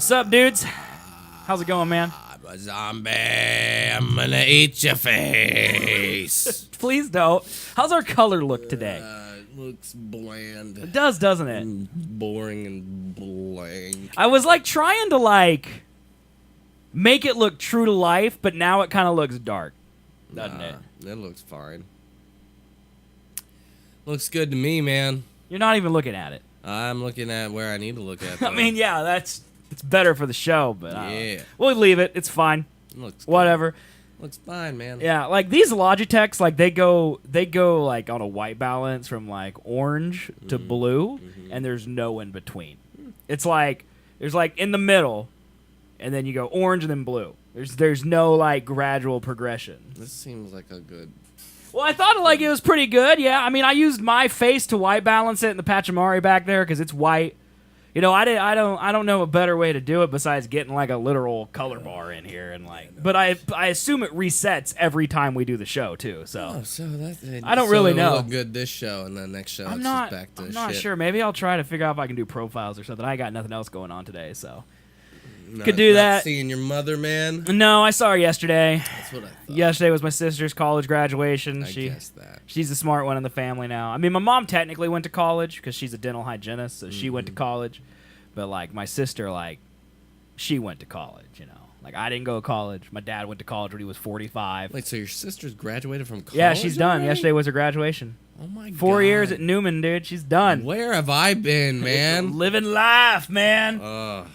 What's up, dudes? How's it going, man? I'm a zombie. I'm gonna eat your face. Please don't. How's our color look today? It looks bland. It does, doesn't it? Boring and blank. I was trying to make it look true to life, but now it kind of looks dark, doesn't it? It looks fine. Looks good to me, man. You're not even looking at it. I'm looking at where I need to look at. I mean, yeah, it's better for the show, but Yeah. we'll leave it. It's fine. Looks good. Whatever. Looks fine, man. Yeah, these Logitechs, they go on a white balance from orange to blue, and there's no in between. It's there's in the middle, and then you go orange and then blue. There's no gradual progression. This seems like a good. Well, I thought it was pretty good. Yeah, I mean, I used my face to white balance it in the Pachamari back there because it's white. You know, I don't know a better way to do it besides getting a literal color bar in here and but I assume it resets every time we do the show too. So I don't really know. Look good this show and then next show I'm it's not just back to I'm not shit. sure. Maybe I'll try to figure out if I can do profiles or something. I got nothing else going on today, so could do that. Seeing your mother, man. No, I saw her yesterday. That's what I thought. Yesterday was my sister's college graduation. I guessed that. She's the smart one in the family now. I mean, my mom technically went to college because she's a dental hygienist, so she went to college. But my sister, she went to college. You know, I didn't go to college. My dad went to college when he was 45. Wait, so your sister's graduated from college? Yeah, she's done. already? Yesterday was her graduation. Oh my god. 4 years at Newman, dude. She's done. Where have I been, man? Living life, man.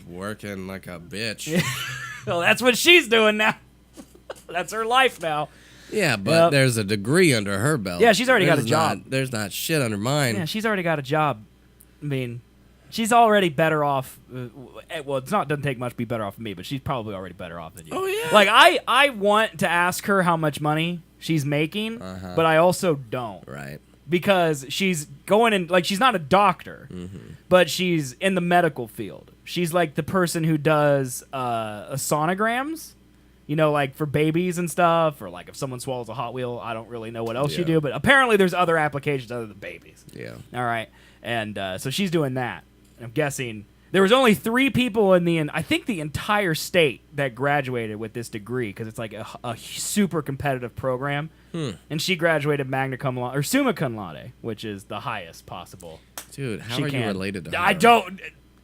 Working like a bitch. Well, that's what she's doing now. That's her life now. Yeah, but there's a degree under her belt. Yeah, she's already got a job. There's not shit under mine. Yeah, she's already got a job. I mean, she's already better off. Well, doesn't take much to be better off than me, but she's probably already better off than you. Oh, yeah. I want to ask her how much money she's making, but I also don't. Right. Because she's going in, she's not a doctor, but she's in the medical field. She's the person who does sonograms, you know, for babies and stuff, or if someone swallows a Hot Wheel. I don't really know what else you do, but apparently there's other applications other than babies. Yeah. All right. And so she's doing that. I'm guessing there was only 3 people in the entire state that graduated with this degree because it's a super competitive program. And she graduated magna cum laude or summa cum laude, which is the highest possible. Dude, how are you related to her? I don't.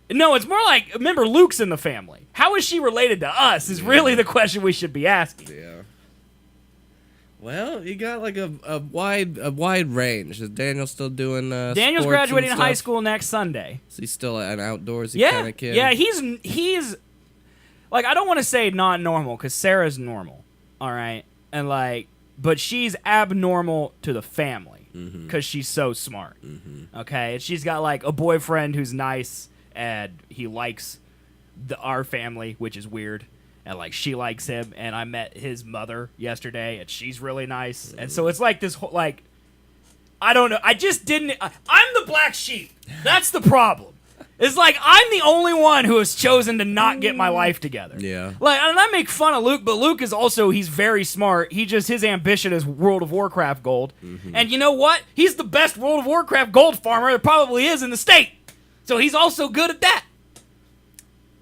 No, it's more remember, Luke's in the family. How is she related to us is really the question we should be asking. Yeah. Well, you got a wide range. Is Daniel still doing Daniel's sports graduating and high stuff? school next Sunday. Is he still an outdoorsy Yeah, kind of kid? yeah, he's I don't want to say not normal because Sarah's normal, all right, and but she's abnormal to the family because she's so smart. Okay, and she's got a boyfriend who's nice and he likes our family, which is weird, and she likes him. And I met his mother yesterday, and she's really nice, and so it's this whole I don't know. I just didn't. I'm the black sheep. That's the problem. It's I'm the only one who has chosen to not get my life together. Yeah. And I make fun of Luke, but Luke is also, he's very smart. His ambition is World of Warcraft gold. And you know what? He's the best World of Warcraft gold farmer there probably is in the state. So he's also good at that.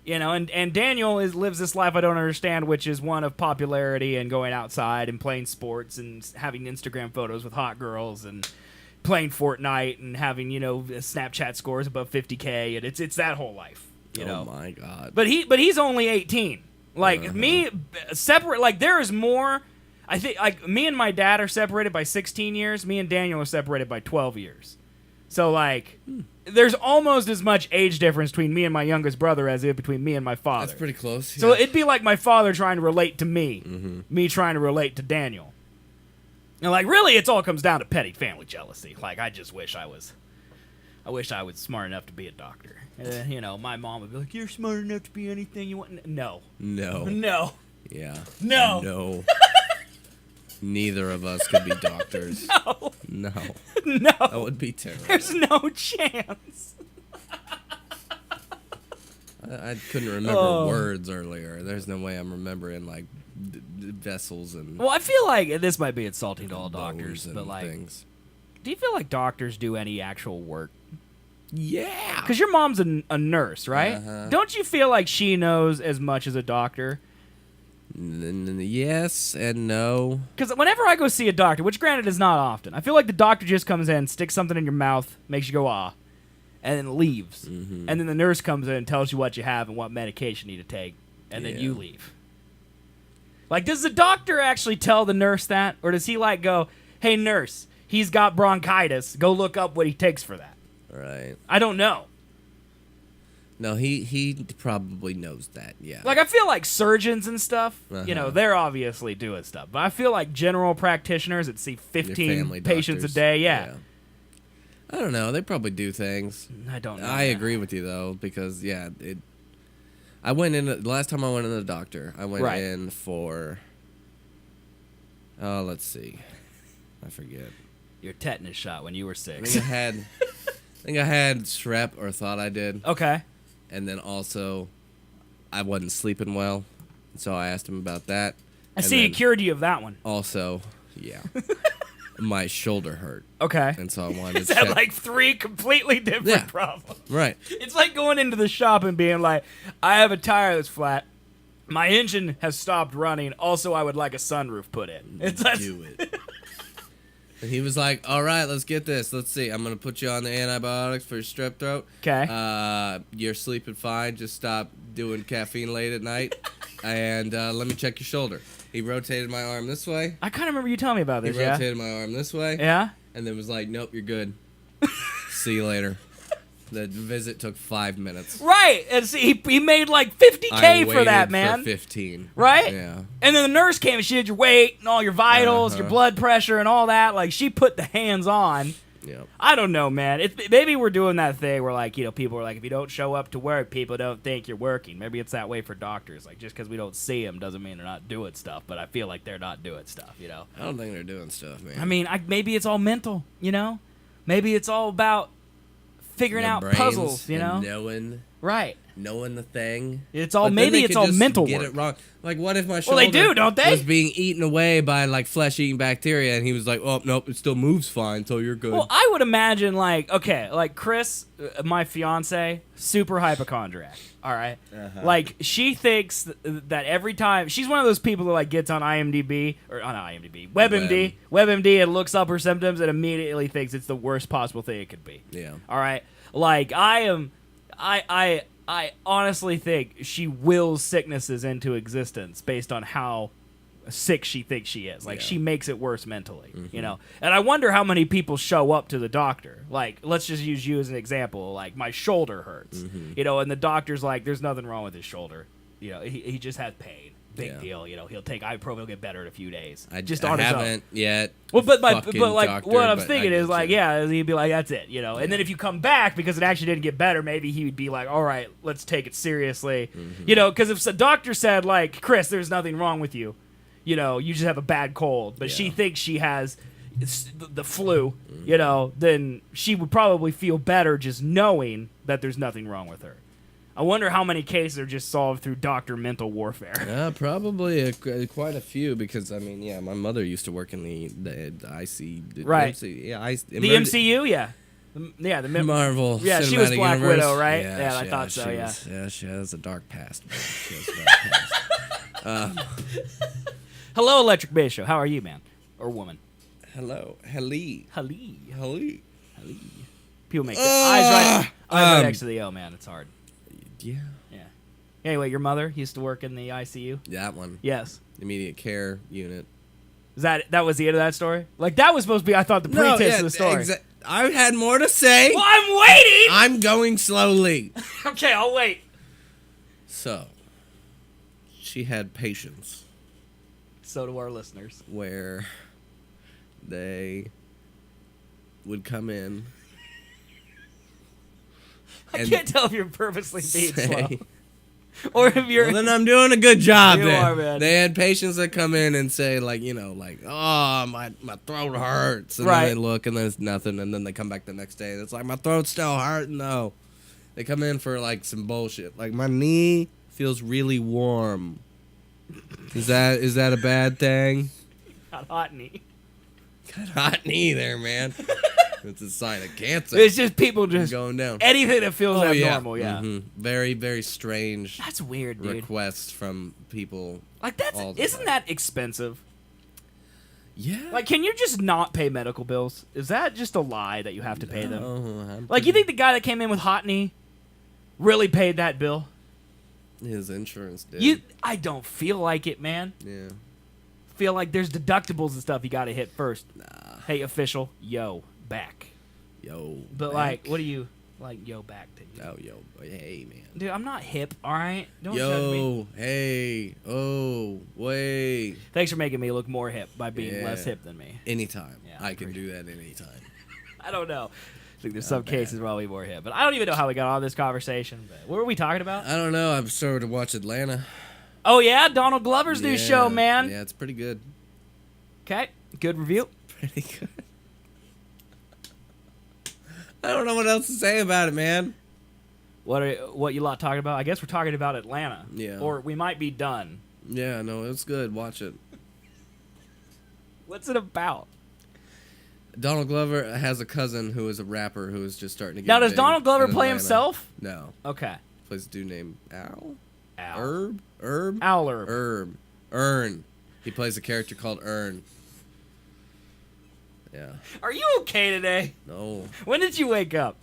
You know, and Daniel lives this life I don't understand, which is one of popularity and going outside and playing sports and having Instagram photos with hot girls and playing Fortnite and having, Snapchat scores above 50K, and it's that whole life, you know. Oh my god. But he's only 18. Me separate there is more. I think me and my dad are separated by 16 years. Me and Daniel are separated by 12 years. So there's almost as much age difference between me and my youngest brother as it between me and my father. That's pretty close. Yeah. So it'd be like my father trying to relate to me, me trying to relate to Daniel. And really, it all comes down to petty family jealousy. I just wish I was smart enough to be a doctor. My mom would be like, "You're smart enough to be anything you want." No. Yeah. No. Neither of us could be doctors. No. That would be terrible. There's no chance. I couldn't remember words earlier. There's no way I'm remembering vessels and. Well, I feel this might be insulting to all doctors, but things. do you feel like doctors do any actual work? Yeah. Because your mom's a nurse, right? Uh-huh. Don't you feel like she knows as much as a doctor? Yes and no. Because whenever I go see a doctor, which granted is not often, I feel like the doctor just comes in, sticks something in your mouth, makes you go ah, and then leaves. Mm-hmm. And then the nurse comes in and tells you what you have and what medication you need to take, and then you leave. Like, does the doctor actually tell the nurse that? Or does he, like, go, hey, nurse, he's got bronchitis. Go look up what he takes for that. Right. I don't know. No, he probably knows that, yeah. Like, I feel like surgeons and stuff, you know, Uh-huh. they're obviously doing stuff. But I feel like general practitioners that see Your 15 family patients doctors. a day, yeah. I don't know. They probably do things. I don't know. I agree with you, though, because, yeah, I went in, the last time I went in the doctor, I went in for, let's see. I forget. Your tetanus shot when you were 6. I think I had strep, or thought I did. Okay. And then also, I wasn't sleeping well, so I asked him about that. I see he cured you of that one. Also, yeah, my shoulder hurt, Okay. and so I wanted Is to that check. like 3 completely different Yeah. problems? Right. It's like going into the shop and being like, I have a tire that's flat. My engine has stopped running. Also, I would like a sunroof put in. It's Do it. And he was like, all right, let's get this. Let's see. I'm going to put you on the antibiotics for your strep throat. Okay. You're sleeping fine. Just stop doing caffeine late at night. And let me check your shoulder. He rotated my arm this way. I kind of remember you telling me about He this, yeah? rotated my arm this way. Yeah? And then was like, nope, you're good. See you later. The visit took 5 minutes. Right. And see, he made like $50K for that, man. For 15. Right? Yeah. And then the nurse came and she did your weight and all your vitals, your blood pressure and all that. Like, she put the hands on. Yep. I don't know, man. Maybe we're doing that thing where, like, you know, people are like, if you don't show up to work, people don't think you're working. Maybe it's that way for doctors. Like, just because we don't see them doesn't mean they're not doing stuff. But I feel like they're not doing stuff, you know? I don't think they're doing stuff, man. I mean, maybe it's all mental, you know? Maybe it's all about figuring Their out brains puzzles, you and know? Right. knowing the thing. It's all But then maybe they it's could all just mental get work. it wrong. Like, what if my Well, shoulder they do, don't they? was being eaten away by like flesh-eating bacteria, and he was like, "Oh nope, it still moves fine, so you're good." Well, I would imagine, like, okay, like Chris, my fiance, super hypochondriac. All right, like she thinks that every time she's one of those people that like gets on IMDb or on IMDb, WebMD, and looks up her symptoms and immediately thinks it's the worst possible thing it could be. Yeah. All right, like I honestly think she wills sicknesses into existence based on how sick she thinks she is. Like, she makes it worse mentally, you know? And I wonder how many people show up to the doctor. Like, let's just use you as an example. Like, my shoulder hurts, you know, and the doctor's like, there's nothing wrong with his shoulder. You know, he just has pain. Big deal, you know. He'll take ibuprofen, he'll get better in a few days. I just I on his own. haven't yet. Well, but fucking like doctor, what I'm but thinking I is get like, you. yeah, he'd be like, that's it, you know. And then if you come back because it actually didn't get better, maybe he would be like, all right, let's take it seriously, you know. Because if the doctor said like, Chris, there's nothing wrong with you, you know, you just have a bad cold, but she thinks she has the flu, you know, then she would probably feel better just knowing that there's nothing wrong with her. I wonder how many cases are just solved through doctor mental warfare. Probably quite a few because I mean, yeah, my mother used to work in the IC, Right. MC, The MCU, yeah. The Marvel. Yeah, she was Cinematic Black Universe. Widow, right? Yeah, I thought so, she yeah. was- yeah, she has a dark past. Man. She has a dark past. Hello, Electric Bass Show. How are you, man? Or woman? Hello. People make eyes right next to the O, man. It's hard. Yeah. Yeah. Anyway, your mother used to work in the ICU? That one. Yes. Immediate care unit. Is that was the end of that story? Like, that was supposed to be, I thought, the pretense of the story. I had more to say. Well, I'm waiting! I'm going slowly. Okay, I'll wait. So, she had patients So do our listeners. where they would come in. I and can't tell if you're purposely being say- slow. Or if you're... Well, then I'm doing a good job. You then. are, man. They had patients that come in and say, like, you know, like, oh, my throat hurts. And Right. then they look and there's nothing. And then they come back the next day and it's like, my throat's still hurting, though. They come in for, like, some bullshit. Like, my knee feels really warm. Is that a bad thing? Not hot knee. Got a hot knee there, man. It's a sign of cancer. It's just people just going down. Anything that feels abnormal, yeah. Mm-hmm. Very, very strange. That's weird, dude. Requests from people. Like isn't that expensive? Yeah. Like, can you just not pay medical bills? Is that just a lie that you have to pay them? Like, you think the guy that came in with hot knee really paid that bill? His insurance did. I don't feel like it, man. Yeah. Feel like there's deductibles and stuff you got to hit first. Nah. Hey, official, yo, back. Yo. But back. like, what do you like? Yo, back to you. Oh, yo, hey, man. Dude, I'm not hip. All right, don't judge me. Yo, hey, oh, wait. Thanks for making me look more hip by being less hip than me. Anytime. Yeah, I can do that anytime. I don't know. I think there's some cases where I'll be more hip, but I don't even know how we got on this conversation. But what were we talking about? I don't know. I've started to watch Atlanta. Oh yeah, Donald Glover's new show, man. Yeah, it's pretty good. Okay, good review. Pretty good. I don't know what else to say about it, man. What you lot talking about? I guess we're talking about Atlanta. Yeah. Or we might be done. Yeah, no, it's good. Watch it. What's it about? Donald Glover has a cousin who is a rapper who is just starting to get Now, does big Donald Glover in play Atlanta. himself? No. Okay. Plays a dude named Al? Al. Herb? Al Herb. Herb. Ern. He plays a character called Ern. Yeah. Are you okay today? No. When did you wake up?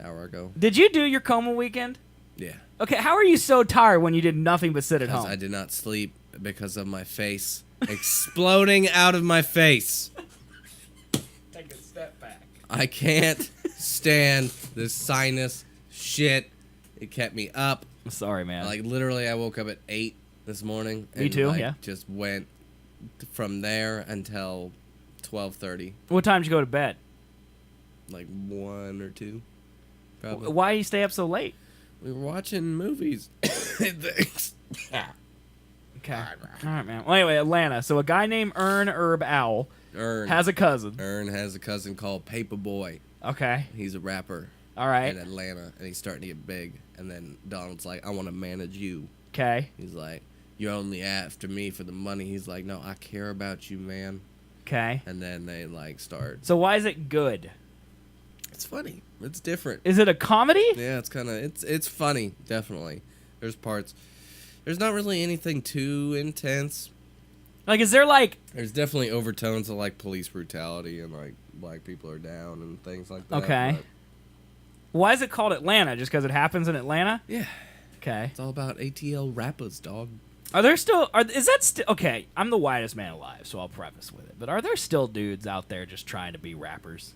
Hour ago. Did you do your coma weekend? Yeah. Okay, how are you so tired when you did nothing but sit at Because home? I did not sleep because of my face exploding out of my face. Take a step back. I can't stand this sinus shit. It kept me up. I'm sorry, man. Like, literally, I woke up at 8 this morning. Me and, too, like, yeah. Just went from there until 12:30. What time did you go to bed? Like 1 or 2, probably. Why do you stay up so late? We were watching movies. Thanks. Okay. All right, man. Well, anyway, Atlanta. So a guy named Herb Owl has a cousin. Ern has a cousin called Paperboy. Okay. He's a rapper. All right. In Atlanta, and he's starting to get big. And then Donald's like, I want to manage you. Okay. He's like, you're only after me for the money. He's like, no, I care about you, man. Okay. And then they like start. So why is it good? It's funny. It's different. Is it a comedy? Yeah, it's kind of it's funny. Definitely. There's parts. There's not really anything too intense. Like, is there like? There's definitely overtones of like police brutality and like black people are down and things like that. Okay. But Why is it called Atlanta? Just because it happens in Atlanta? yeah. Okay. It's all about ATL rappers, dog. Are there still? Is that still? Okay, I'm the whitest man alive, so I'll preface with it. But are there still dudes out there just trying to be rappers?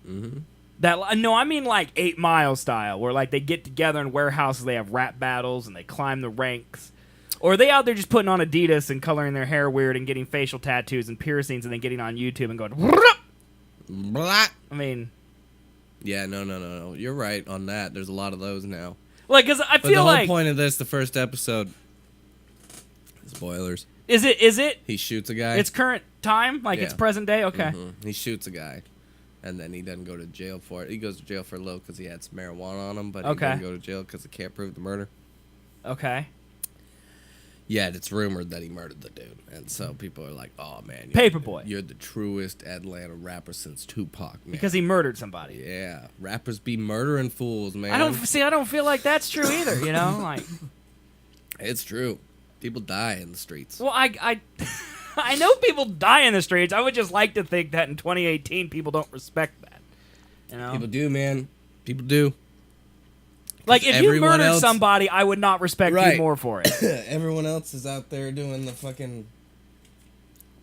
Mm-hmm. No, I mean like 8 Mile style, where like they get together in warehouses, they have rap battles, and they climb the ranks. Or are they out there just putting on Adidas and coloring their hair weird and getting facial tattoos and piercings and then getting on YouTube and going, Blah. I mean, Yeah, no. You're right on that. There's a lot of those now. like, because I But the feel whole like, point of this, the first episode, spoilers. is it? He shoots a guy. It's current time, like it's Yeah. present day. Okay, He shoots a guy, and then he doesn't go to jail for it. He goes to jail for a little because he had some marijuana on him, but he Okay. doesn't go to jail because they can't prove the murder. okay. Yet it's rumored that he murdered the dude, and so people are like, "Oh man, Paperboy. you're the truest Atlanta rapper since Tupac, man." Because he murdered somebody. yeah, rappers be murdering fools, man. I don't feel like that's true either. You know, like, It's true. People die in the streets. well, I I know people die in the streets. I would just like to think that in 2018 people don't respect that. You know, People do, man. People do. like if you everyone murdered else- somebody, I would not respect you Right. more for it. Everyone else is out there doing the fucking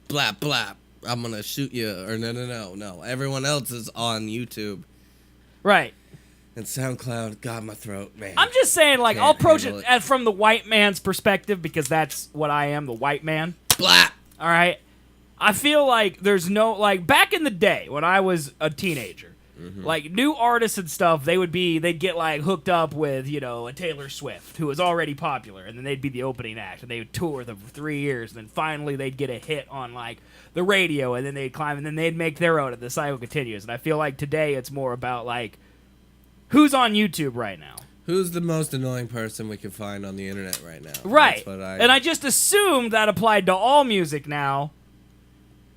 blap blap. I'm gonna shoot you, or no. Everyone else is on YouTube Right. and SoundCloud. God, my throat, man. I'm just saying, like, Can't I'll approach handle it it. from the white man's perspective because that's what I am, the white man. blap. All right. I feel like there's no, like, back in the day when I was a teenager, like, new artists and stuff, they'd get, like, hooked up with, you know, a Taylor Swift, who was already popular, and then they'd be the opening act, and they would tour them for 3 years, and then finally they'd get a hit on, like, the radio, and then they'd climb, and then they'd make their own, and the cycle continues. And I feel like today it's more about, like, who's on YouTube right now? Who's the most annoying person we can find on the internet right now? Right. That's what And I just assumed that applied to all music now.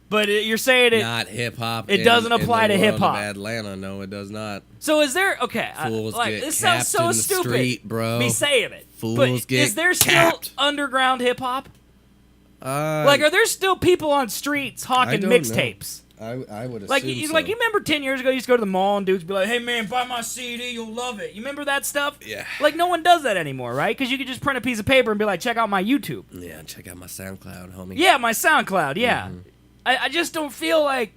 But you're saying it. Not hip hop. It doesn't apply to hip hop. Atlanta, no, it does not. So is there? Okay, Fools get this sounds so capped in the stupid. street, bro. Me saying it. Fools but get is there capped. still underground hip hop? Are there still people on streets hawking mixtapes? I would assume Like, so. you remember 10 years ago, you used to go to the mall and dudes be like, "Hey man, buy my CD, you'll love it." You remember that stuff? Yeah. Like no one does that anymore, right? Because you could just print a piece of paper and be like, "Check out my YouTube." Yeah, check out my SoundCloud, homie. Yeah, my SoundCloud. Yeah, Mm-hmm. I just don't feel like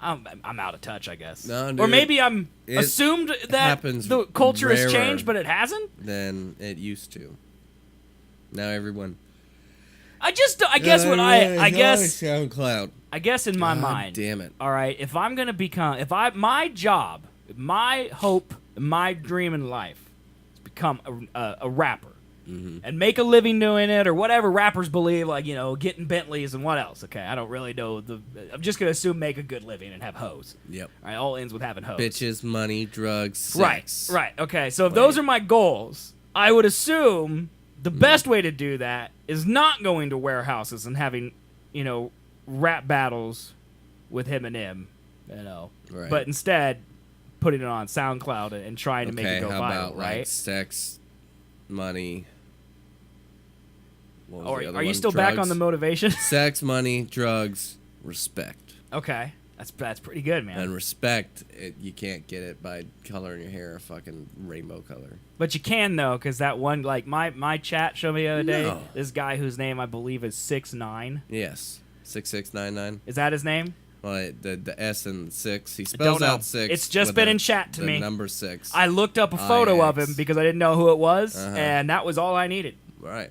I'm out of touch. I guess. No, dude, or maybe I'm it assumed that happens the culture has rarer changed, but it hasn't. Than it used to. Now everyone. I guess SoundCloud. I guess in my God mind. damn it. All right, if I'm gonna become, my job, my hope, my dream in life is become a rapper and make a living doing it, or whatever rappers believe, like getting Bentleys and what else. Okay, I don't really know I'm just gonna assume make a good living and have hoes. Yep. All right, all ends with having hoes. Bitches, money, drugs, sex. Right. Okay, so if those are my goals, I would assume the best way to do that is not going to warehouses and having, rap battles with him and him, Right. but instead putting it on SoundCloud and trying to make it go how viral, about, right? Like sex, money. What was Or the other are you one? still back on Drugs. the motivation? Sex, money, drugs, respect. Okay, that's pretty good, man. And respect, you can't get it by coloring your hair a fucking rainbow color. But you can though, because that one, like my chat showed me the other day, No. this guy whose name I believe is 6ix9ine. Yes. 6699. Is that his name? Well, the S and 6. He Don't spells know. out 6. It's just with been the- in chat to the me. number 6. I looked up a photo of him because I didn't know who it was, Uh-huh. and that was all I needed. Right.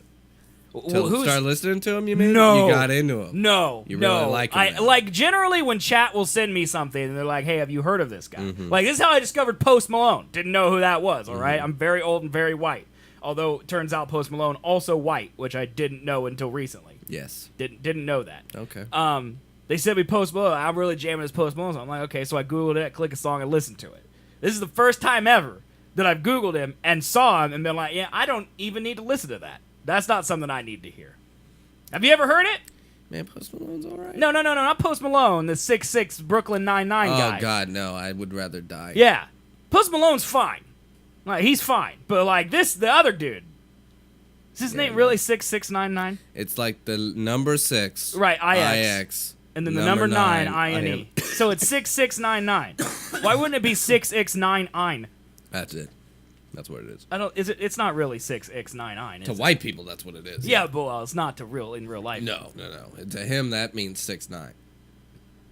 Well, To start listening to him, you mean? No. You got into him. No, You no. really like him I now. like generally when chat will send me something and they're like, "Hey, have you heard of this guy?" Mm-hmm. Like this is how I discovered Post Malone. Didn't know who that was. All right, I'm very old and very white. Although it turns out Post Malone also white, which I didn't know until recently. Yes. Didn't know that. Okay. They sent me Post Malone. I'm really jamming this Post Malone. So I'm like, okay, so I Googled it, click a song, and listened to it. This is the first time ever that I've Googled him and saw him and been like, yeah, I don't even need to listen to that. That's not something I need to hear. Have you ever heard it? Man, Post Malone's all right. No, not Post Malone, the 6'6" Brooklyn Nine-Nine guy. Oh, God, no. I would rather die. Yeah. Post Malone's fine. Like, he's fine. But, like, the other dude. Is his name really 6'6"99"? It's like the number 6. Right, IX. IX. And then the number 9, INE. So it's 6699. Why wouldn't it be 6x9ine? That's it. That's what it is. It's not really 6x9ine. To white people, that's what it is. Yeah, but it's not in real life. No. To him, that means 6'9".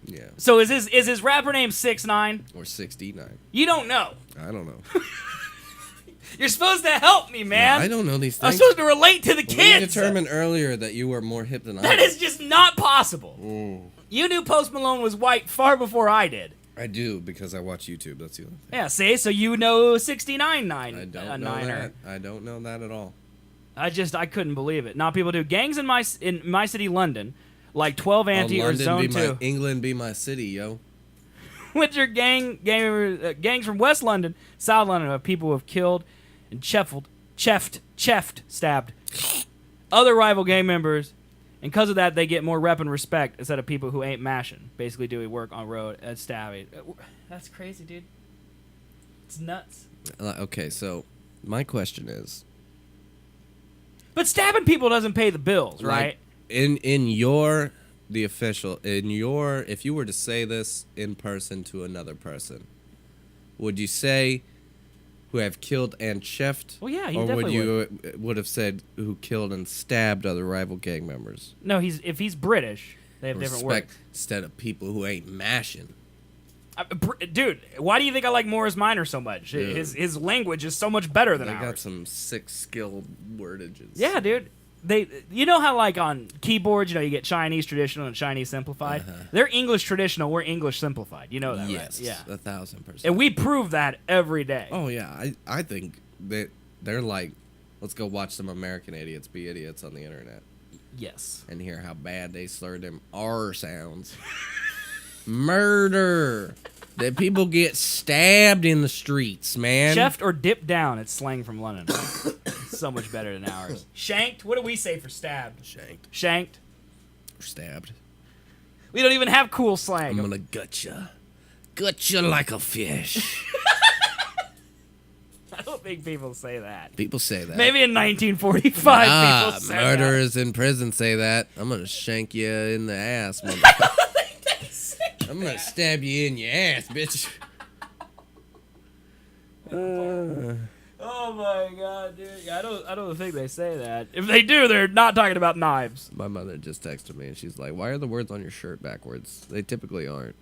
Yeah. So is his rapper name 6ix9ine? Or 69. You don't know. I don't know. You're supposed to help me, man. I don't know these I'm things. supposed to relate to the We kids. determined earlier that you were more hip than I That was. is just not possible. You knew Post Malone was white far before I did. I do, because I watch YouTube. That's the only thing. Yeah, see? So you know 69 I don't know that. I don't know that at all. I couldn't believe it. Now people do. Gangs in my city, London, like 12 Anti or London Zone be 2. England be my city, yo. Which are gangs from West London, South London, of people who have killed and stabbed other rival gang members, and because of that, they get more rep and respect instead of people who ain't mashing, basically doing work on road and stabbing. That's crazy, dude. It's nuts. Okay, so my question is, But stabbing people doesn't pay the bills, right? if you were to say this in person to another person, would you say who have killed and chefed? Well, yeah, he or would definitely you would have said who killed and stabbed other rival gang members? No, if he's British, they have different Respect words. instead of people who ain't mashing. Dude, why do you think I like Morris Minor so much? Dude. His language is so much better than They ours. got some sick skilled wordages. Yeah, dude. You know how like on keyboards, you get Chinese traditional and Chinese simplified. They're English traditional. We're English simplified. You know that, Yes. right? Yeah. 1,000%. And we prove that every day. Oh yeah, I think that they're like, let's go watch some American idiots be idiots on the internet Yes. and hear how bad they slur them R sounds. Murder. That people get stabbed in the streets, man. Chefed or dipped down. It's slang from London. So much better than ours. Shanked. What do we say for stabbed? Shanked. Shanked. Or stabbed. We don't even have cool slang. I'm gonna gut you. Gut you like a fish. I don't think people say that. People say that. Maybe in 1945 people said murderers in prison say that. I'm gonna shank you in the ass, motherfucker. I'm gonna stab you in your ass, bitch. Oh my god, dude! I don't think they say that. If they do, they're not talking about knives. My mother just texted me and she's like, "Why are the words on your shirt backwards? They typically aren't."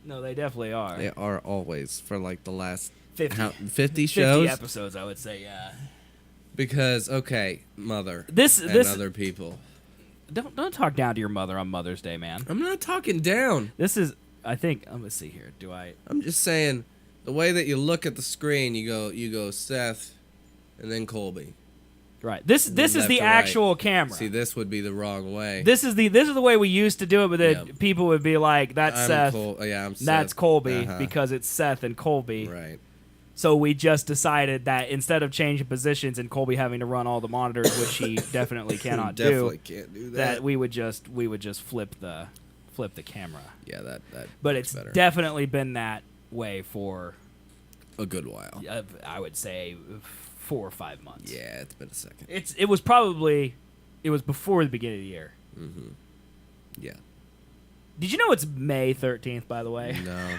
No, they definitely are. They are always for like the last 50 shows. 50 episodes, I would say, yeah. Because mother, this other people. Don't talk down to your mother on Mother's Day, man. I'm not talking down. This is, I think. Let's see here. Do I? I'm just saying. The way that you look at the screen, you go Seth, and then Colby. Right. This is the actual camera. See, this would be the wrong way. This is the way we used to do it, but then people would be like, "That's Seth." I'm Seth. That's Colby because it's Seth and Colby. Right. So we just decided that instead of changing positions and Colby having to run all the monitors, which he definitely cannot definitely can't do that we would just flip the camera. Yeah, that. But it's better. definitely been that way for a good while. I would say 4 or 5 months. Yeah, it's been a second. It was before the beginning of the year. Mm-hmm. Yeah. Did you know it's May 13th, by the way? No.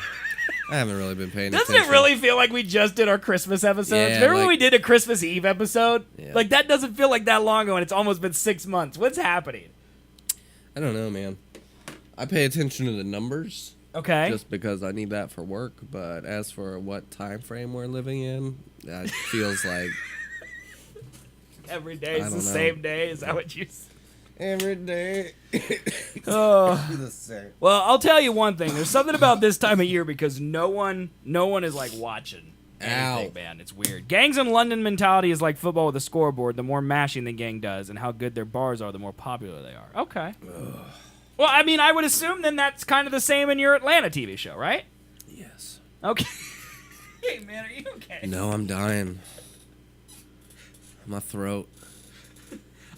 I haven't really been paying Doesn't attention. it really feel like we just did our Christmas episodes? Yeah, Remember when we did a Christmas Eve episode? Yeah. Like, that doesn't feel like that long ago, and it's almost been 6 months. What's happening? I don't know, man. I pay attention to the numbers. Okay. Just because I need that for work, but as for what time frame we're living in, that feels like every day is the same day. Is that what you say? Every day. Oh. the same. Well, I'll tell you one thing. There's something about this time of year because no one is like watching anything, man. It's weird. Gangs in London mentality is like football with a scoreboard. The more mashing the gang does and how good their bars are, the more popular they are. Okay. Ugh. Well, I mean, I would assume then that's kind of the same in your Atlanta TV show, right? Yes. Okay. Hey, man, are you okay? No, I'm dying. My throat.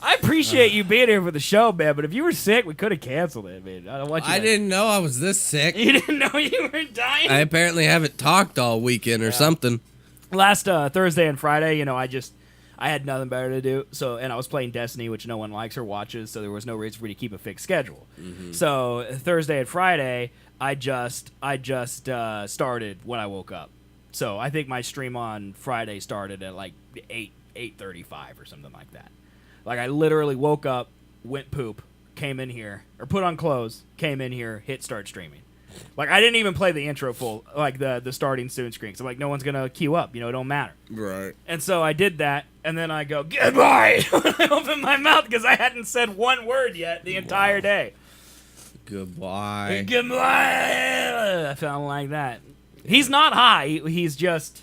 I appreciate you being here for the show, man, but if you were sick, we could have canceled it, man. I don't want you I didn't know I was this sick. You didn't know you were dying? I apparently haven't talked all weekend or something. Last Thursday and Friday, I had nothing better to do, and I was playing Destiny, which no one likes or watches, so there was no reason for me to keep a fixed schedule. Mm-hmm. So Thursday and Friday, I just started when I woke up. So I think my stream on Friday started at like 8:35 or something like that. Like I literally woke up, went poop, came in here, or put on clothes, came in here, hit start streaming. Like, I didn't even play the intro full, like the starting soon screen. So, like, no one's going to queue up. It don't matter. Right. And so I did that, and then I go, goodbye, when I opened my mouth because I hadn't said one word yet the entire day. Goodbye. Goodbye. I felt like that. He's not high. He's just,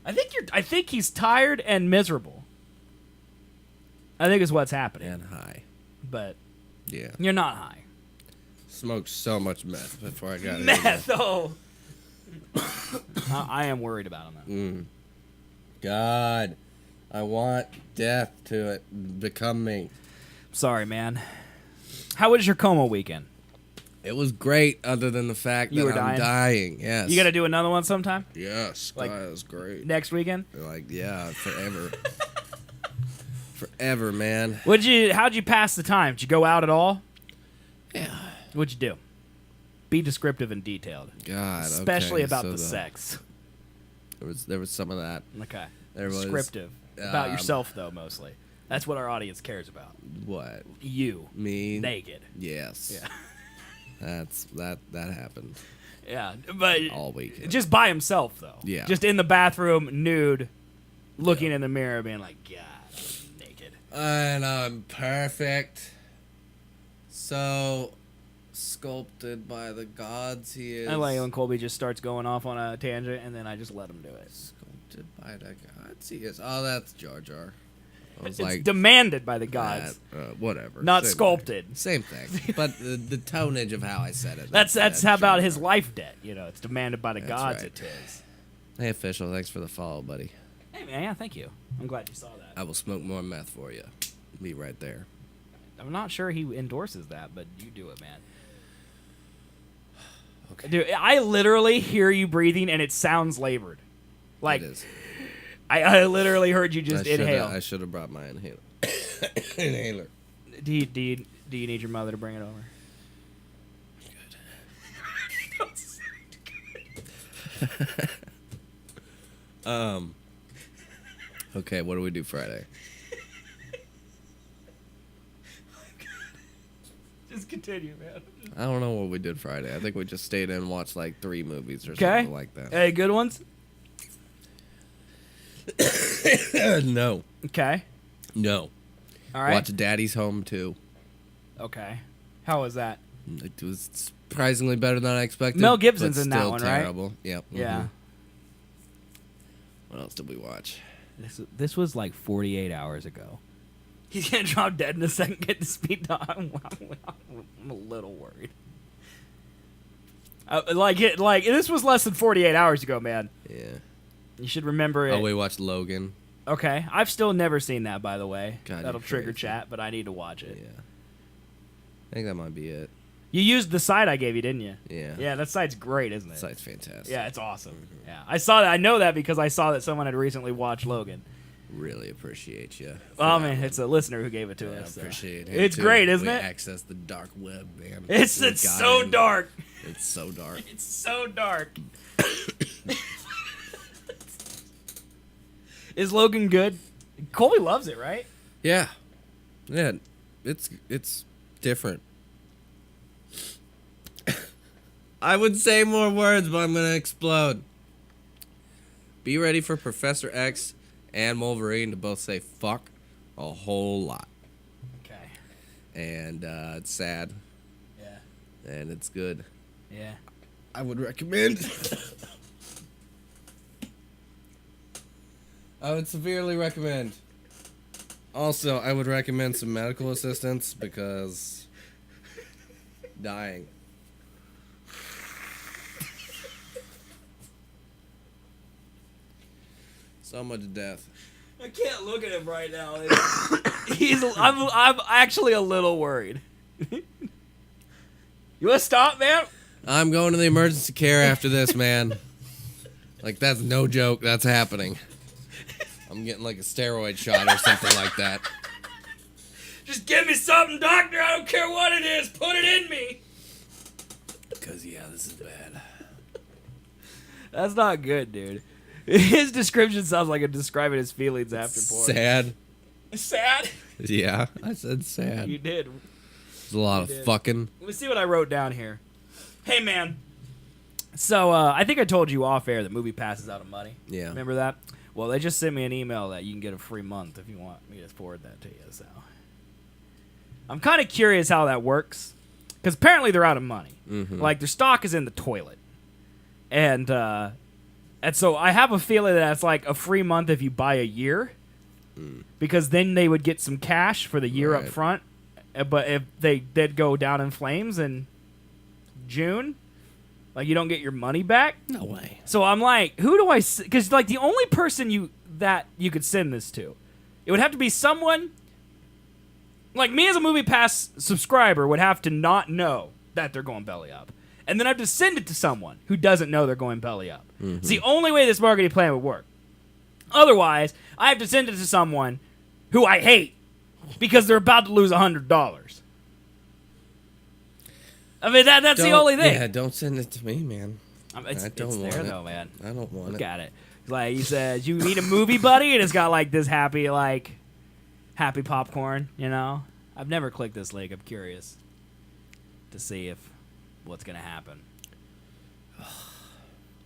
I think he's tired and miserable. I think is what's happening. And high. But yeah, you're not high. Smoked so much meth before I got it. Meth, oh. I am worried about him, though. God, I want death to it become me. Sorry, man. How was your coma weekend? It was great, other than the fact that I'm dying. Yes. You got to do another one sometime? Yes. Like, God, it was great. Next weekend? Like, yeah, forever. Forever, man. How'd you pass the time? Did you go out at all? Yeah. What'd you do? Be descriptive and detailed. God, especially okay, about the sex. There was some of that. Okay. There was descriptive about yourself, though, mostly. That's what our audience cares about. What? You. Me. Naked. Yes. Yeah. that happened. Yeah, but all weekend. Just by himself, though. Yeah. Just in the bathroom, nude, looking in the mirror, being like, God, I'm naked. And I'm perfect. So sculpted by the gods he is. I like when Colby just starts going off on a tangent, and then I just let him do it. Sculpted by the gods he is. Oh, that's Jar Jar. I was it's demanded by the gods. Whatever. Not sculpted. Same thing. But the tonnage of how I said it. That's how about his life debt. It's demanded by the gods. Right. It is. Hey, official. Thanks for the follow, buddy. Hey, man. Yeah, thank you. I'm glad you saw that. I will smoke more meth for you. Be right there. I'm not sure he endorses that, but you do it, man. Okay. Dude, I literally hear you breathing, and it sounds labored. Like, it is. I literally heard you just inhale. I should have brought my inhaler. Inhaler. Do you need your mother to bring it over? Good. Okay, what do we do Friday? Just continue, man. I don't know what we did Friday. I think we just stayed in and watched like 3 movies or Okay. something like that. Hey, good ones? No. Okay. No. All right. Watch Daddy's Home too. Okay. How was that? It was surprisingly better than I expected. Mel Gibson's but in that still one, terrible. right? Yep. Yeah. What else did we watch? This was like 48 hours ago. He's gonna drop dead in a second. Get the speed dial. I'm a little worried. This was less than 48 hours ago, man. Yeah. You should remember it. Oh, we watched Logan. Okay, I've still never seen that, by the way. God, that'll you're trigger crazy. chat, but I need to watch it. Yeah. I think that might be it. You used the site I gave you, didn't you? Yeah. Yeah, that site's great, isn't it? That site's fantastic. Yeah, it's awesome. Yeah, I saw that. I know that because I saw that someone had recently watched Logan. Really appreciate you. Oh man, it's a listener who gave it to I us. So. appreciate it. It's too. great, isn't we it? access the dark web, man. It's We got so in. dark. It's so dark. It's so dark. Is Logan good? Colby loves it, right? Yeah. Yeah. It's different. I would say more words, but I'm gonna explode. Be ready for Professor X and Wolverine to both say fuck a whole lot. Okay. And it's sad. Yeah. And it's good. Yeah. I would recommend. I would severely recommend. Also, I would recommend some medical assistance because dying. So much death. I can't look at him right now. I'm actually a little worried. You want to stop, man? I'm going to the emergency care after this, man. Like, that's no joke. That's happening. I'm getting like a steroid shot or something like that. Just give me something, doctor. I don't care what it is. Put it in me. Because, yeah, this is bad. That's not good, dude. His description sounds like him describing his feelings after porn. Sad. Sad? Yeah, I said sad. You did. There's a lot of fucking. Let me see what I wrote down here. Hey, man. So, I think I told you off air that Movie Pass is out of money. Yeah. Remember that? Well, they just sent me an email that you can get a free month if you want me to forward that to you. So, I'm kind of curious how that works. Because apparently they're out of money. Mm-hmm. Like, their stock is in the toilet. And so I have a feeling that it's like a free month if you buy a year. Because then they would get some cash for the year up front. But if they did go down in flames in June, like, you don't get your money back. No way. So I'm like, who do I... Because, like, the only person that you could send this to, it would have to be someone... Like, me as a Movie Pass subscriber would have to not know that they're going belly up. And then I have to send it to someone who doesn't know they're going belly up. Mm-hmm. It's the only way this marketing plan would work. Otherwise, I have to send it to someone who I hate because they're about to lose $100. I mean, that's the only thing. Yeah, don't send it to me, man. It's there, though, man. I don't want it. Got it. Like, he says, you need a movie, buddy? And it's got, like, this happy popcorn, you know? I've never clicked this link. I'm curious to see what's going to happen.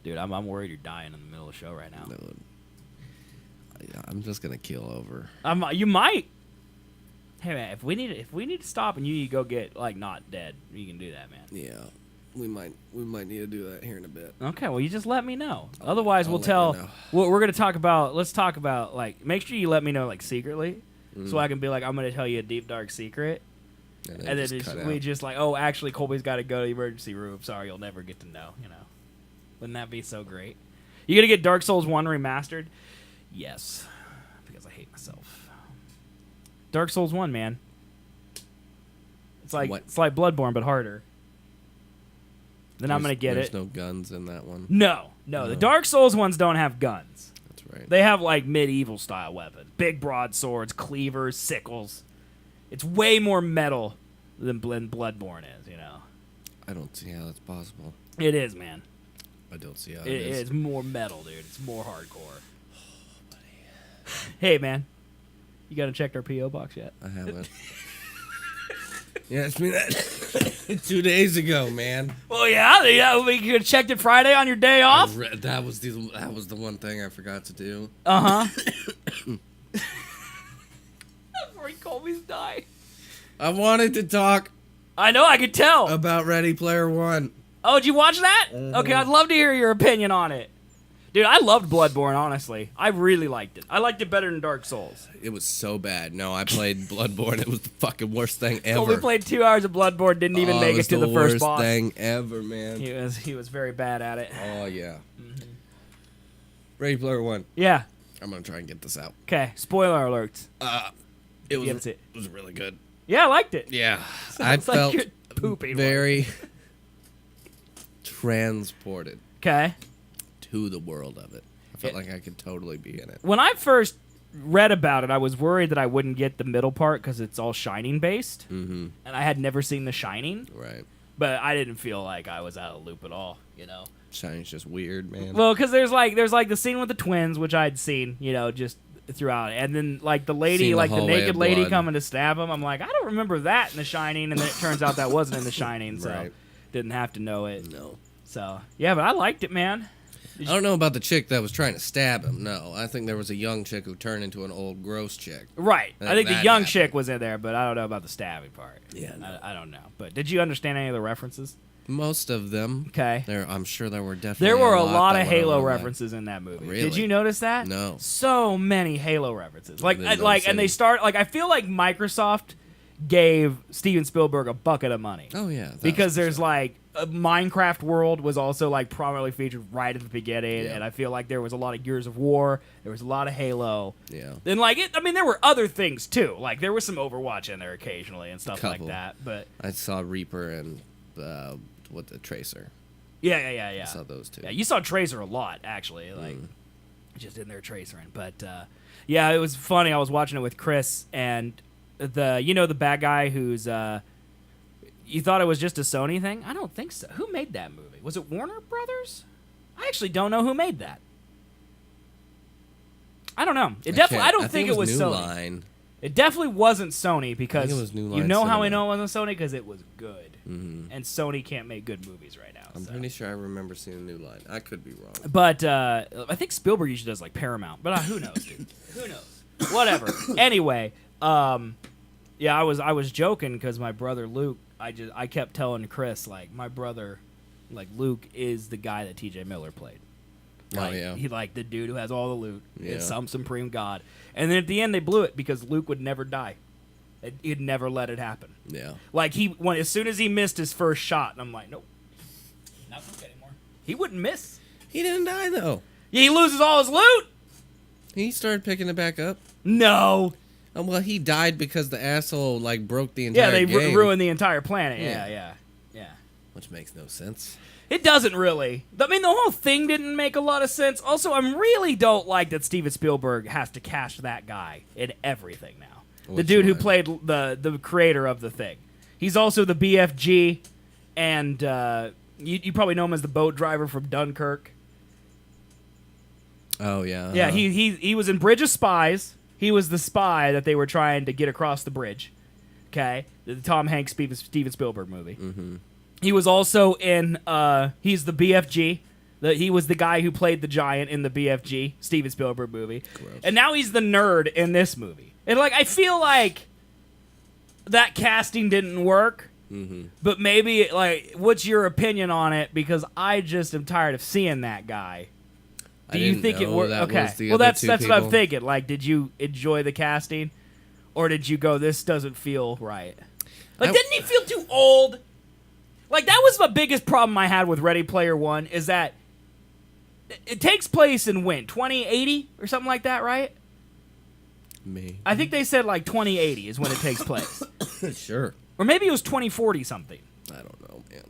Dude, I'm worried you're dying in the middle of the show right now. No, I'm just going to keel over. You might. Hey, man, if we need to stop and you need to go get, like, not dead, you can do that, man. Yeah. We might need to do that here in a bit. Okay, well, you just let me know. Otherwise, we'll let tell. you know. We're going to talk about. Let's talk about, like, make sure you let me know, like, secretly, so I can be like, I'm going to tell you a deep dark secret, and then we just like, oh, actually, Colby's got to go to the emergency room. Sorry, you'll never get to know. You know, wouldn't that be so great? You going to get Dark Souls 1 remastered? Yes, because I hate myself. Dark Souls 1, man. It's like Bloodborne, but harder. then I'm going to get There's it. no guns in that one. No. The Dark Souls ones don't have guns. That's right. They have like medieval style weapons. Big broadswords, cleavers, sickles. It's way more metal than Bloodborne is, you know. I don't see how that's possible. It is, man. I don't see how It it is. is more metal, dude. It's more hardcore. Hey, man. You got to check our P.O. box yet? I haven't. You asked me that 2 days ago, man. Well, yeah. You checked it Friday on your day off? That was the one thing I forgot to do. Uh-huh. Before Colby's die. I wanted to talk I know, I could tell. about Ready Player One. Oh, did you watch that? Okay, I'd love to hear your opinion on it. Dude, I loved Bloodborne, honestly. I really liked it. I liked it better than Dark Souls. It was so bad. No, I played Bloodborne. It was the fucking worst thing ever. Colby played 2 hours of Bloodborne, didn't even make it to the first boss. Worst thing ever, man. He was very bad at it. Oh yeah. Ready Player One. Yeah. I'm gonna try and get this out. Okay, spoiler alerts. It was Gets it. it was really good. Yeah, I liked it. Yeah, I Sounds like felt you're pooping. very transported Okay. to the world of it. I felt like I could totally be in it. When I first read about it, I was worried that I wouldn't get the middle part because it's all Shining based, and I had never seen The Shining. Right. But I didn't feel like I was out of the loop at all, you know. Shining's just weird, man. Well, because there's like the scene with the twins, which I'd seen, you know, just throughout, and then like the lady, Seen the like the whole way naked of lady blood. coming to stab him. I'm like, I don't remember that in The Shining, and then it turns out that wasn't in The Shining, so Right. didn't have to know it. No. So yeah, but I liked it, man. I don't know about the chick that was trying to stab him. No, I think there was a young chick who turned into an old gross chick. Right. I think the That young happened. chick was in there, but I don't know about the stabbing part. Yeah, no. I don't know. But did you understand any of the references? Most of them. Okay. I'm sure there were definitely. There were a lot that of went Halo over my- references in that movie. Really? Did you notice that? No. So many Halo references. Like, didn't like, notice and they any. start like I feel like Microsoft gave Steven Spielberg a bucket of money. Oh yeah. Because there's like a Minecraft world was also like prominently featured right at the beginning, Yeah. and I feel like there was a lot of Gears of War. There was a lot of Halo. Yeah. And like it, I mean, there were other things too. Like there was some Overwatch in there occasionally and stuff like Couple. that. But I saw Reaper and the Tracer. yeah. I saw those two. Yeah, you saw Tracer a lot, actually. Like, just in there tracering. But, yeah, it was funny. I was watching it with Chris, and the bad guy who's, you thought it was just a Sony thing? I don't think so. Who made that movie? Was it Warner Brothers? I actually don't know who made that. I don't know. I don't think it was New Sony. Line. It definitely wasn't Sony because it was New you Line know how I Cinema. know it wasn't Sony? Because it was good. And Sony can't make good movies right now. I'm so. pretty sure I remember seeing New Line. I could be wrong. But I think Spielberg usually does like Paramount. But who knows, dude? Who knows? Whatever. Anyway, yeah, I was joking because my brother Luke. I kept telling Chris like my brother, like Luke is the guy that T.J. Miller played. Like, yeah. He like the dude who has all the loot. Yeah. Is some supreme god. And then at the end they blew it because Luke would never die. He'd never let it happen. Yeah. Like as soon as he missed his first shot, and I'm like, nope, not Luke anymore. He wouldn't miss. He didn't die though. Yeah, he loses all his loot. He started picking it back up. No. Oh, well, he died because the asshole like broke the entire Yeah, they game. ruined the entire planet. Yeah. Yeah. Which makes no sense. It doesn't really. I mean, the whole thing didn't make a lot of sense. Also, I really don't like that Steven Spielberg has to cast that guy in everything now. The Which dude who one? played the creator of the thing. He's also the BFG, and you probably know him as the boat driver from Dunkirk. Oh yeah. Yeah, he was in Bridge of Spies. He was the spy that they were trying to get across the bridge. Okay, the Tom Hanks Steven Spielberg movie. Mm-hmm. He was also in. He's the BFG. He was the guy who played the giant in the BFG Steven Spielberg movie. Gross. And now he's the nerd in this movie. And like I feel like that casting didn't work. Mm-hmm. But maybe like, what's your opinion on it? Because I just am tired of seeing that guy. Do you think it worked? Okay. Well, that's what I'm thinking. Like, did you enjoy the casting, or did you go, "This doesn't feel right"? Like, didn't he feel too old? Like, that was the biggest problem I had with Ready Player One. Is that it takes place in when 2080 or something like that, right? Me. I think they said like 2080 is when it takes place, Sure. or maybe it was 2040 something. I don't know, man.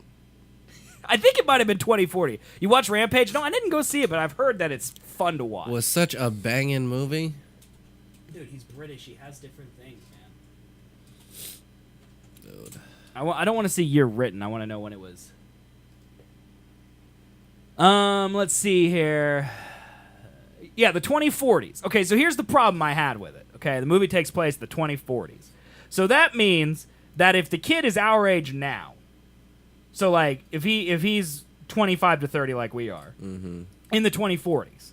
I think it might have been 2040. You watch Rampage? No, I didn't go see it, but I've heard that it's fun to watch. Was such a banging movie. Dude, he's British. He has different things, man. Dude. I don't want to see year written. I want to know when it was. Let's see here. Yeah, the 2040s. Okay, so here's the problem I had with it. Okay, the movie takes place in the 2040s. So that means that if the kid is our age now, so like if he's 25 to 30 like we are, in the 2040s,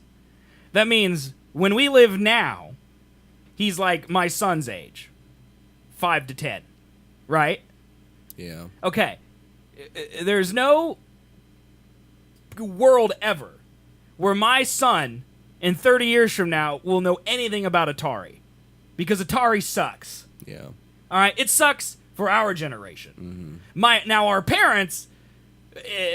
that means when we live now, he's like my son's age, 5 to 10, right? Yeah. Okay, there's no world ever where my son in 30 years from now will know anything about Atari, because Atari sucks. Yeah. All right, it sucks for our generation. Now our parents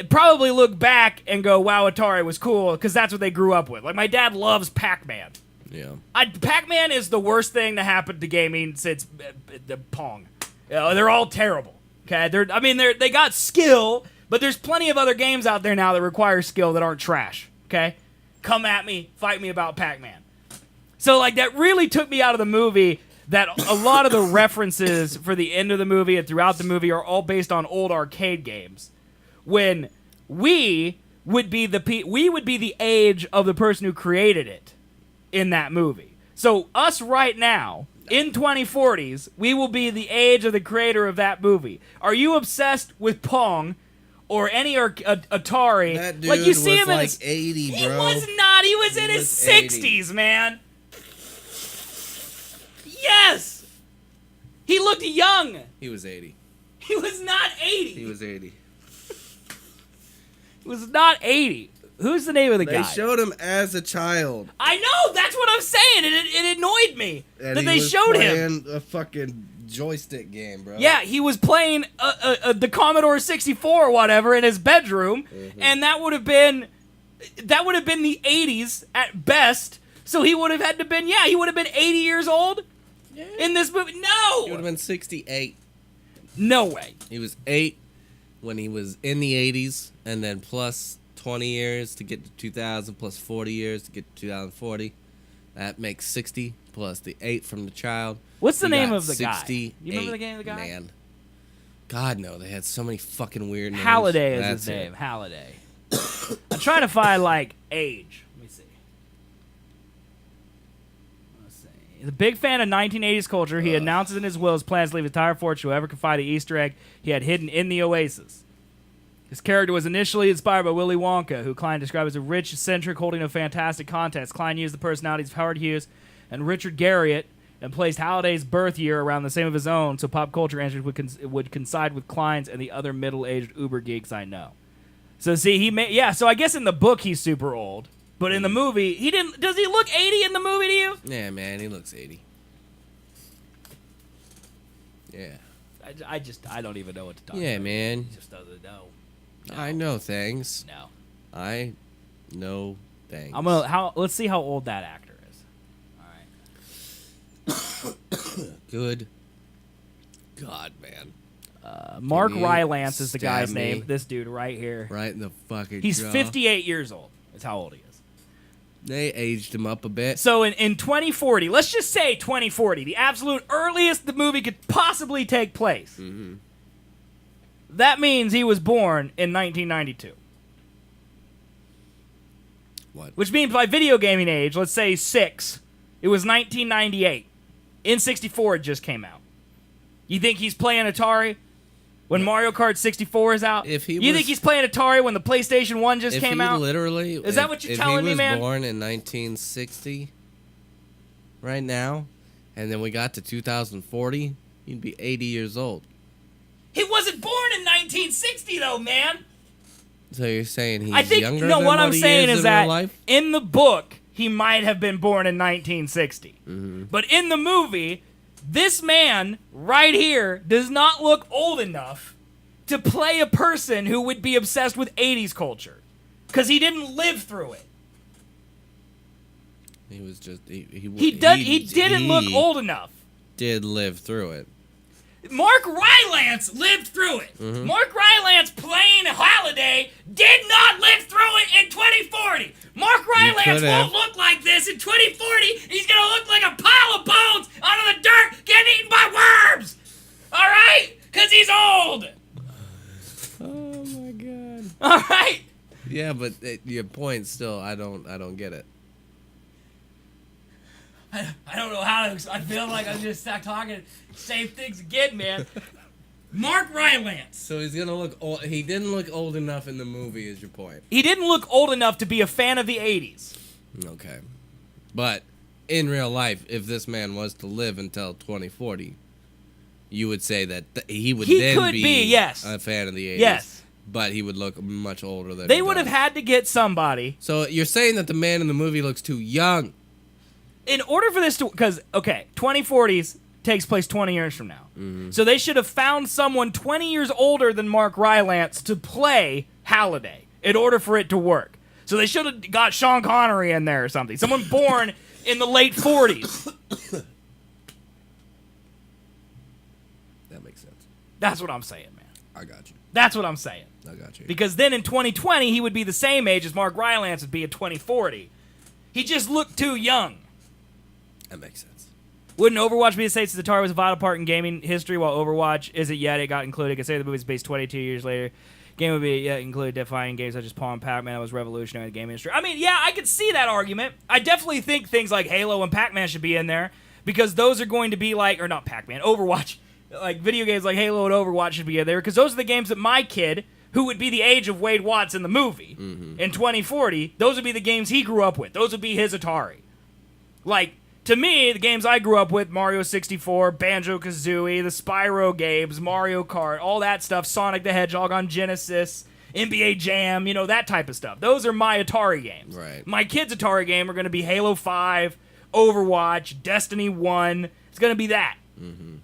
probably look back and go, "Wow, Atari was cool," because that's what they grew up with. Like my dad loves Pac-Man. Yeah. Pac-Man is the worst thing to happen to gaming since the Pong. They're all terrible. Okay, they got skill, but there's plenty of other games out there now that require skill that aren't trash. Okay, come at me, fight me about Pac-Man. So like that really took me out of the movie. That a lot of the references for the end of the movie and throughout the movie are all based on old arcade games. When we would be the age of the person who created it in that movie. So us right now in 2040s, we will be the age of the creator of that movie. Are you obsessed with Pong or any Atari? That dude like you see was him like in 80, bro. He was not. He was in his 60s, man. Yes! He looked young. He was 80. He was not 80. He was 80. He was not 80. Who's the name of the guy? They showed him as a child. I know. That's what I'm saying. It annoyed me And that he they was showed playing him a fucking joystick game, bro. Yeah, he was playing the Commodore 64 or whatever in his bedroom, and that would have been the 80s at best. So he would have had to been 80 years old. In this movie? No! He would have been 68. No way. He was 8 when he was in the 80s, and then plus 20 years to get to 2000, plus 40 years to get to 2040. That makes 60, plus the 8 from the child. What's the name of the guy? You remember the name of the guy? Man. God, no. They had so many fucking weird names. Halliday is his name. Halliday. I'm trying to find, like, age. He's a big fan of 1980s culture. He announces in his will his plans to leave his entire fortune to whoever can find the Easter egg he had hidden in the Oasis. His character was initially inspired by Willy Wonka, who Klein described as a rich, eccentric, holding no fantastic contents. Klein used the personalities of Howard Hughes and Richard Garriott and placed Halliday's birth year around the same of his own, so pop culture answers would coincide with Klein's and the other middle-aged uber geeks I know. So see, so I guess in the book he's super old. But in the movie, he didn't. Does he look 80 in the movie to you? Yeah, man, he looks 80. Yeah. I don't even know what to talk about. Yeah, man. He just doesn't know. No. I know things. No. I know things. Let's see how old that actor is. All right. Good God, man. Mark Rylance is the guy's name. This dude right here. Right in the fucking He's jaw. 58 years old. That's how old he is. They aged him up a bit. So in 2040, let's just say 2040, the absolute earliest the movie could possibly take place. Mm-hmm. That means he was born in 1992. What? Which means by video gaming age, let's say 6, it was 1998. N64 just came out. You think he's playing Atari when Mario Kart 64 is out? You think he's playing Atari when the PlayStation 1 just came out? Literally, is that what you're telling me, man? If he was born in 1960, right now, and then we got to 2040, he'd be 80 years old. He wasn't born in 1960, though, man. So you're saying he's younger no, than what I'm saying is that life? In the book, he might have been born in 1960. Mm-hmm. But in the movie, this man right here does not look old enough to play a person who would be obsessed with 80s culture. Because he didn't live through it. He was just... He didn't look old enough. Did live through it. Mark Rylance lived through it. Mm-hmm. Mark Rylance playing Halliday did not live through it in 2040. Mark Rylance won't look like this in 2040. He's going to look like a pile of bones out of the dirt getting eaten by worms. All right? Because he's old. Oh, my God. All right? Yeah, but your point still, I don't get it. I don't know how to. I feel like I'm just stuck talking same things again, man. Mark Rylance. So he's gonna look old. He didn't look old enough in the movie, is your point? He didn't look old enough to be a fan of the 80s. Okay. But in real life, if this man was to live until 2040, you would say that he would then be yes. a fan of the 80s. Yes. But he would look much older than they would have had to get somebody. So you're saying that the man in the movie looks too young? In order for this to, because, okay, 2040s takes place 20 years from now. Mm-hmm. So they should have found someone 20 years older than Mark Rylance to play Halliday in order for it to work. So they should have got Sean Connery in there or something. Someone born in the late 40s. That makes sense. That's what I'm saying, man. I got you. That's what I'm saying. I got you. Because then in 2020, he would be the same age as Mark Rylance would be in 2040. He just looked too young. That makes sense. Wouldn't Overwatch be the same since Atari was a vital part in gaming history, while Overwatch isn't yet? It got included. Consider the movie's based 22 years later. Game would be included defining games such as Paul and Pac-Man that was revolutionary in the gaming industry. I mean, yeah, I could see that argument. I definitely think things like Halo and Pac-Man should be in there because those are going to be like, or not Pac-Man, Overwatch. Like video games like Halo and Overwatch should be in there because those are the games that my kid, who would be the age of Wade Watts in the movie in 2040, those would be the games he grew up with. Those would be his Atari. Like, to me, the games I grew up with, Mario 64, Banjo-Kazooie, the Spyro games, Mario Kart, all that stuff, Sonic the Hedgehog on Genesis, NBA Jam, you know, that type of stuff. Those are my Atari games. Right. My kids' Atari game are going to be Halo 5, Overwatch, Destiny 1. It's going to be that. Mm-hmm.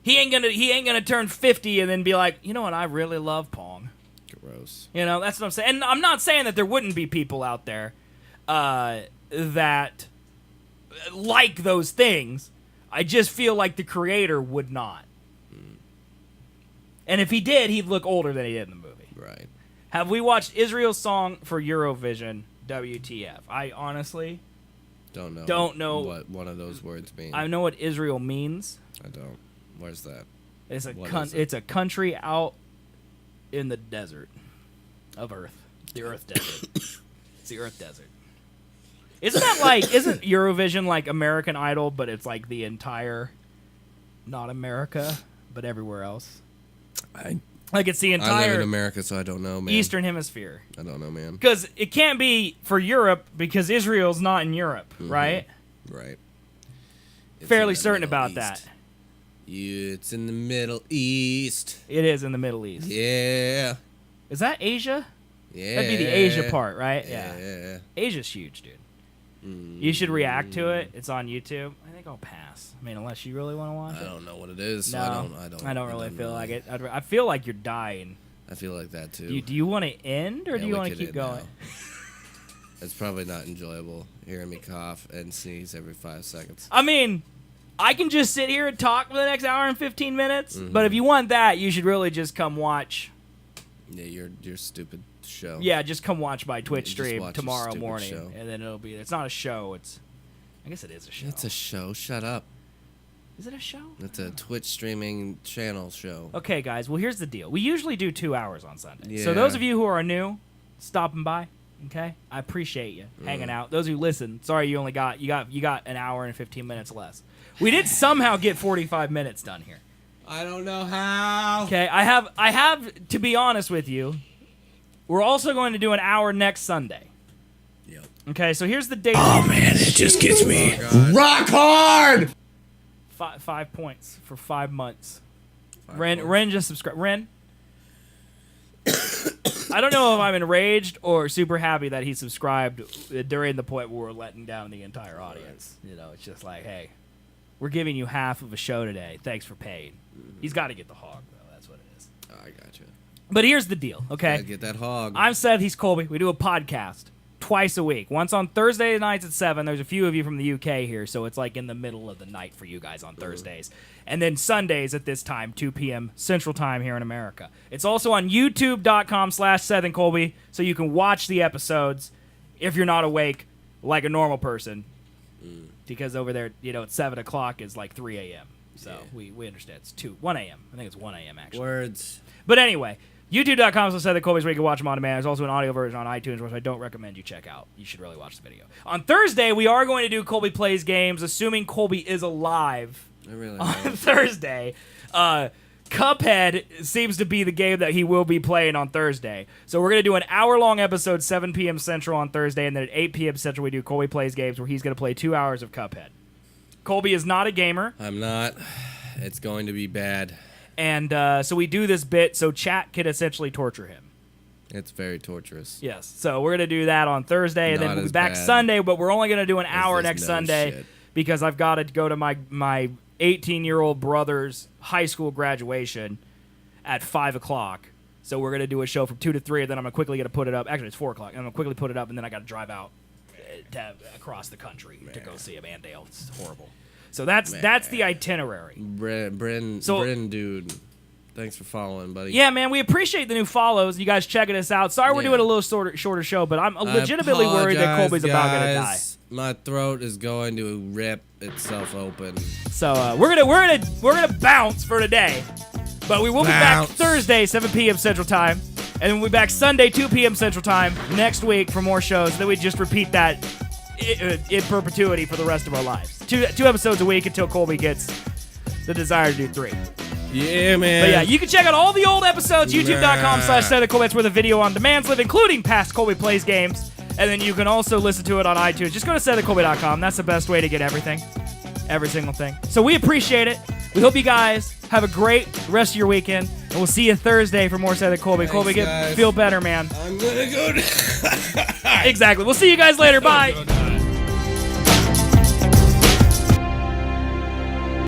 He ain't gonna turn 50 and then be like, you know what, I really love Pong. Gross. You know, that's what I'm saying. And I'm not saying that there wouldn't be people out there that like those things. I just feel like the creator would not. And if he did, he'd look older than he did in the movie. Right. Have we watched Israel's song for Eurovision? WTF? I honestly don't know what one of those words means. I know what Israel means. I don't. Where's that? It's a country out in the desert of Earth. The Earth Desert. It's the Earth Desert. Isn't Eurovision like American Idol, but it's like the entire, not America, but everywhere else? Like it's the entire I live in America, so I don't know, man. Eastern Hemisphere. I don't know, man. Because it can't be for Europe because Israel's not in Europe, right? Right. It's Fairly certain about that. It's in the Middle East. It is in the Middle East. Yeah. Is that Asia? Yeah. That'd be the Asia part, right? Yeah. Asia's huge, dude. You should react to it. It's on YouTube. I think I'll pass. I mean, unless you really want to watch it. I don't know what it is. So No, I don't really feel like it. I feel like you're dying. I feel like that too. Do you want to end or do you want to keep going? It's probably not enjoyable hearing me cough and sneeze every 5 seconds. I mean, I can just sit here and talk for the next hour and 15 minutes. But if you want that, you should really just come watch. Yeah, your stupid show. Yeah, just come watch my Twitch stream watch tomorrow your morning, show. and then it'll be. It's not a show. I guess it is a show. It's a show. Shut up. Is it a show? It's a Twitch streaming channel show. Okay, guys. Well, here's the deal. We usually do 2 hours on Sunday. Yeah. So those of you who are new, stopping by, okay, I appreciate you hanging out. Those who listen, sorry you only got an hour and 15 minutes less. We did somehow get 45 minutes done here. I don't know how. Okay, I have to be honest with you. We're also going to do an hour next Sunday. Yep. Okay, so here's the date. Oh man, it just gets me rock hard. 5 points for 5 months. Ren just subscribed. Ren, I don't know if I'm enraged or super happy that he subscribed during the point where we're letting down the entire audience. You know, it's just like, hey, we're giving you half of a show today. Thanks for paying. He's got to get the hog, though. That's what it is. I got you. But here's the deal, okay? Gotta get that hog. I'm Seth. He's Colby. We do a podcast twice a week. Once on Thursday nights at 7. There's a few of you from the UK here, so it's like in the middle of the night for you guys on Thursdays. And then Sundays at this time, 2 p.m. Central Time here in America. It's also on youtube.com/Seth and Colby, so you can watch the episodes if you're not awake like a normal person. Because over there, at 7 o'clock is like 3 a.m. So we understand. It's 1 a.m. I think it's 1 a.m. actually. Words. But anyway, youtube.com/Seth and Colby's where you can watch them on demand. There's also an audio version on iTunes, which I don't recommend you check out. You should really watch the video. On Thursday, we are going to do Colby Plays Games, assuming Colby is alive. I really On hope. Thursday. Cuphead seems to be the game that he will be playing on Thursday. So we're going to do an hour-long episode, 7 p.m. Central on Thursday, and then at 8 p.m. Central we do Colby Plays Games, where he's going to play 2 hours of Cuphead. Colby is not a gamer. I'm not. It's going to be bad. And so we do this bit so chat can essentially torture him. It's very torturous. Yes. So we're going to do that on Thursday, and Not then we'll be as back bad Sunday, but we're only going to do an hour this next no Sunday shit. because I've got to go to my 18-year-old brother's high school graduation at 5 o'clock. So we're going to do a show from 2 to 3, and then I'm quickly going to put it up. Actually, it's 4 o'clock. And I'm going to quickly put it up, and then I got to drive out across the country to go see him. Andale. It's horrible. So that's the itinerary. Bryn, dude, thanks for following, buddy. Yeah, man, we appreciate the new follows. You guys checking us out. Sorry we're doing a little shorter show, but I'm legitimately worried that Colby's about going to die. My throat is going to rip itself open. So we're gonna bounce for today, but we will be back Thursday 7 p.m. Central Time, and we'll be back Sunday 2 p.m. Central Time next week for more shows. Then we just repeat that in perpetuity for the rest of our lives. Two episodes a week until Colby gets the desire to do 3. Yeah, man. But yeah, you can check out all the old episodes, youtube.com/Seth Colby. That's where the video on demands live, including past Colby Plays Games. And then you can also listen to it on iTunes. Just go to SethandColby.com. That's the best way to get everything. Every single thing. So we appreciate it. We hope you guys have a great rest of your weekend. And we'll see you Thursday for more Seth and Colby. Colby, feel better, man. I'm going to go. Exactly. We'll see you guys later. Bye.